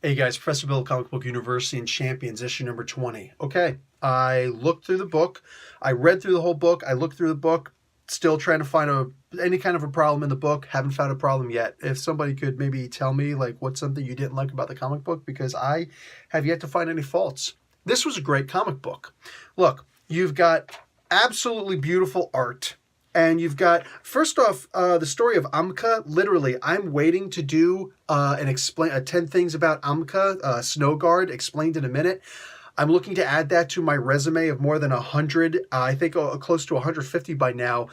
Hey guys, Professor Bill, Comic Book University and Champions, issue number 20. Okay, I looked through the book. I read through the whole book. I looked through the book, still trying to find any kind of a problem in the book. Haven't found a problem yet. If somebody could maybe tell me like what's something you didn't like about the comic book, because I have yet to find any faults. This was a great comic book. Look, you've got absolutely beautiful art. And you've got, first off, the story of Amka. Literally, I'm waiting to do and explain 10 things about Amka, Snowguard, explained in a minute. I'm looking to add that to my resume of more than 100, I think close to 150 by now,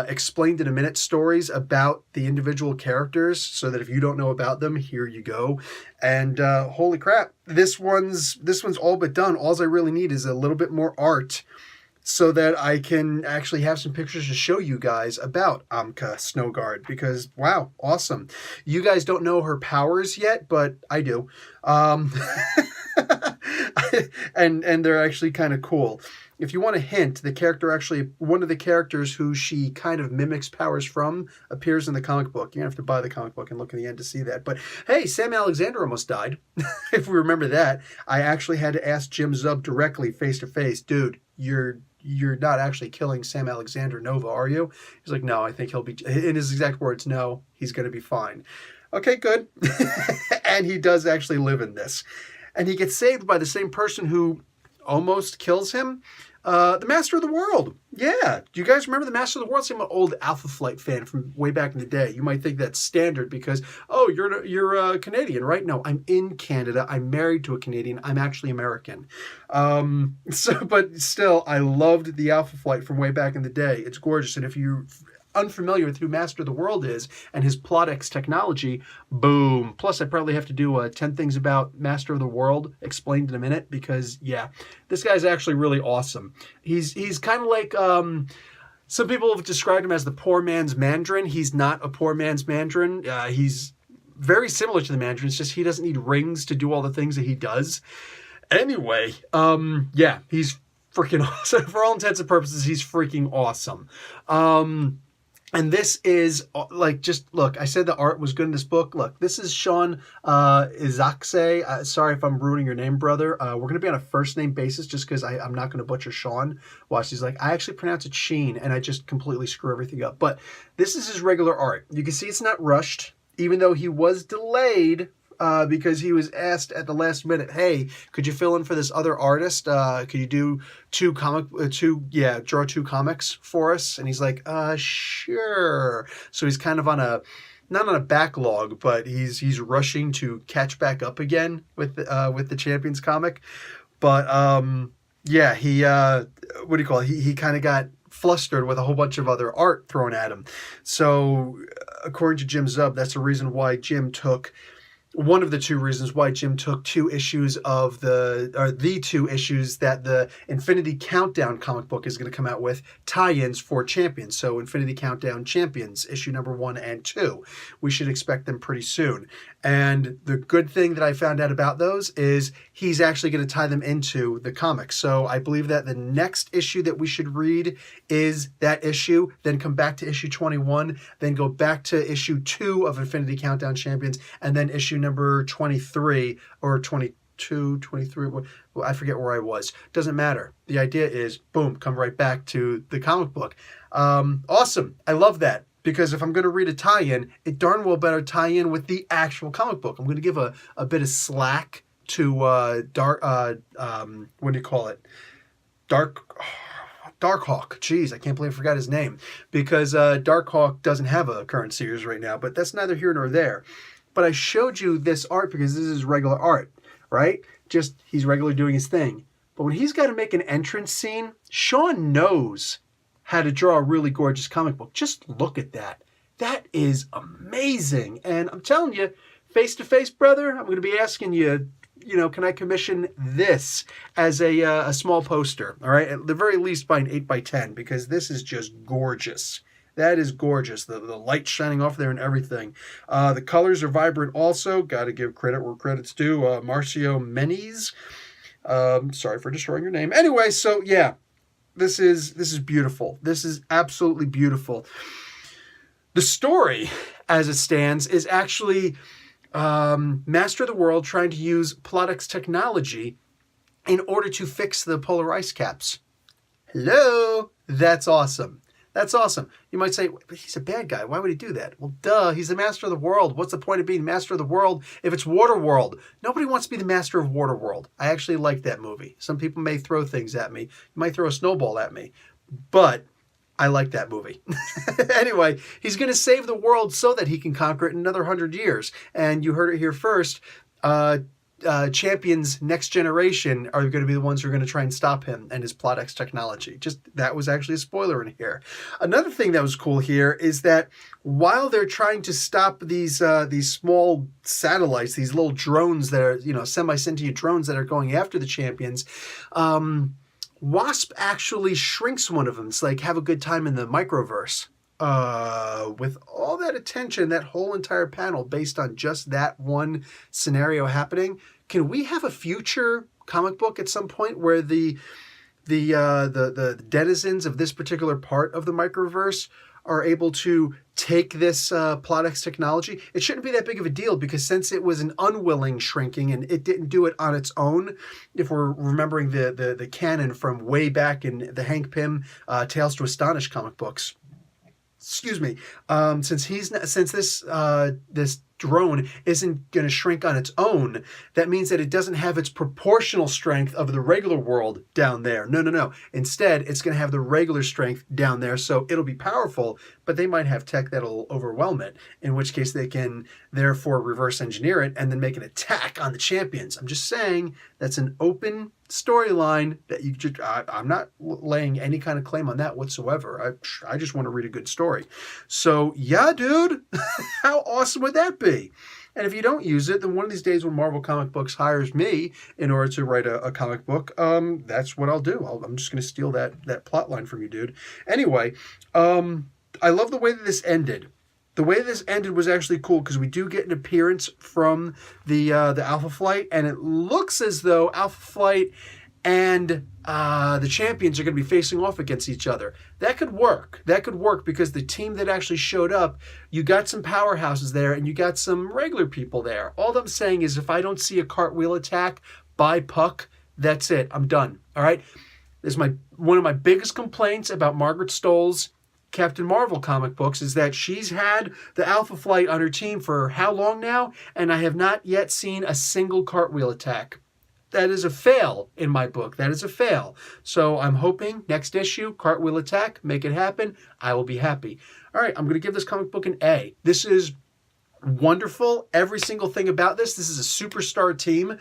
explained in a minute stories about the individual characters, so that if you don't know about them, here you go. And holy crap, this one's all but done. All I really need is a little bit more art, so that I can actually have some pictures to show you guys about Amka Snowguard, because, wow, awesome. You guys don't know her powers yet, but I do. And they're actually kind of cool. If you want a hint, the character actually, one of the characters who she kind of mimics powers from appears in the comic book. You're going to have to buy the comic book and look in the end to see that. But hey, Sam Alexander almost died. If we remember that, I actually had to ask Jim Zub directly, face to face, dude, you're not actually killing Sam Alexander Nova, are you? He's like, no, I think he'll be, in his exact words, no, he's going to be fine. Okay, good. And he does actually live in this. And he gets saved by the same person who almost kills him. The Master of the World. Yeah. Do you guys remember the Master of the World? I'm an old Alpha Flight fan from way back in the day. You might think that's standard because, oh, you're Canadian, right? No, I'm in Canada. I'm married to a Canadian. I'm actually American. But still, I loved the Alpha Flight from way back in the day. It's gorgeous. And if you're unfamiliar with who Master of the World is and his Plot X technology, boom. Plus, I probably have to do 10 things about Master of the World explained in a minute, because, yeah, this guy's actually really awesome. He's kind of like, some people have described him as the poor man's Mandarin. He's not a poor man's Mandarin. He's very similar to the Mandarin. It's just he doesn't need rings to do all the things that he does. Anyway, yeah, he's freaking awesome. For all intents and purposes, he's freaking awesome. And this is, like, just, look, I said the art was good in this book. Look, this is Sean Izakse. Sorry if I'm ruining your name, brother. We're going to be on a first-name basis just because I'm not going to butcher Sean. Watch, he's like, I actually pronounce it Sheen, and I just completely screw everything up. But this is his regular art. You can see it's not rushed, even though he was delayed because he was asked at the last minute, hey, could you fill in for this other artist? Could you do draw 2 comics for us? And he's like, sure. So he's kind of not on a backlog, but he's rushing to catch back up again with the Champions comic. But yeah, he what do you call it? He kind of got flustered with a whole bunch of other art thrown at him. So according to Jim Zub, that's the reason why Jim took. One of the 2 reasons why Jim took 2 issues of the 2 issues that the Infinity Countdown comic book is going to come out with, tie-ins for Champions. So Infinity Countdown Champions, issue number 1 and 2. We should expect them pretty soon. And the good thing that I found out about those is he's actually going to tie them into the comics. So I believe that the next issue that we should read is that issue, then come back to issue 21, then go back to issue 2 of Infinity Countdown Champions, and then issue number 23 or 22, 23, well, I forget where I was. Doesn't matter. The idea is, boom, come right back to the comic book. Awesome. I love that. Because if I'm going to read a tie-in, it darn well better tie in with the actual comic book. I'm going to give a bit of slack to what do you call it? Darkhawk. Jeez, I can't believe I forgot his name. Because Darkhawk doesn't have a current series right now, but that's neither here nor there. But I showed you this art because this is regular art, right? Just he's regularly doing his thing. But when he's got to make an entrance scene, Sean knows how to draw a really gorgeous comic book. Just look at that. That is amazing. And I'm telling you, face to face, brother, I'm going to be asking you, can I commission this as a small poster? All right, at the very least by an 8x10, because this is just gorgeous. That is gorgeous. The light shining off there and everything. The colors are vibrant also. Got to give credit where credit's due. Marcio Meniz. Sorry for destroying your name. Anyway, so yeah. This is beautiful. This is absolutely beautiful. The story, as it stands, is actually Master of the World trying to use Plotix technology in order to fix the polar ice caps. Hello? That's awesome. That's awesome. You might say, but he's a bad guy. Why would he do that? Well, duh, he's the master of the world. What's the point of being master of the world if it's water world? Nobody wants to be the master of water world. I actually like that movie. Some people may throw things at me. You might throw a snowball at me. But I like that movie. Anyway, he's going to save the world so that he can conquer it in another 100 years. And you heard it here first. Champions Next Generation are going to be the ones who are going to try and stop him and his Plotix technology. Just that was actually a spoiler in here. Another thing that was cool here is that while they're trying to stop these small satellites, these little drones that are semi-sentient drones that are going after the champions, Wasp actually shrinks one of them. It's like have a good time in the microverse. With all that attention, that whole entire panel based on just that one scenario happening, can we have a future comic book at some point where the denizens of this particular part of the microverse are able to take this Plotix technology? It shouldn't be that big of a deal because since it was an unwilling shrinking and it didn't do it on its own, if we're remembering the canon from way back in the Hank Pym Tales to Astonish comic books. Excuse me. Since this drone isn't going to shrink on its own, that means that it doesn't have its proportional strength of the regular world down there. No. Instead, it's going to have the regular strength down there, so it'll be powerful, but they might have tech that'll overwhelm it, in which case they can therefore reverse engineer it and then make an attack on the champions. I'm just saying that's an open storyline that you just, I'm not laying any kind of claim on that whatsoever. I just want to read a good story. So yeah, dude, how awesome would that be? And if you don't use it, then one of these days when Marvel Comic Books hires me in order to write a comic book, that's what I'll do. I'm just going to steal that plot line from you, dude. Anyway, I love the way that this ended. The way this ended was actually cool because we do get an appearance from the Alpha Flight, and it looks as though Alpha Flight and the champions are going to be facing off against each other. That could work. That could work because the team that actually showed up, you got some powerhouses there and you got some regular people there. All I'm saying is if I don't see a cartwheel attack by Puck, that's it. I'm done. All right? This is one of my biggest complaints about Margaret Stoll's Captain Marvel comic books is that she's had the Alpha Flight on her team for how long now? And I have not yet seen a single cartwheel attack. That is a fail in my book. That is a fail. So I'm hoping next issue, cartwheel attack, make it happen. I will be happy. All right, I'm going to give this comic book an A. This is wonderful. Every single thing about this. This is a superstar team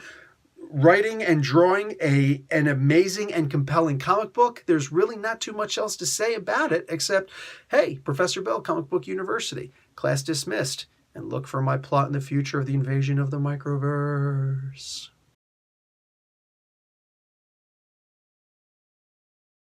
writing and drawing an amazing and compelling comic book. There's really not too much else to say about it except, hey, Professor Bell, Comic Book University, class dismissed, and look for my plot in the future of the invasion of the microverse.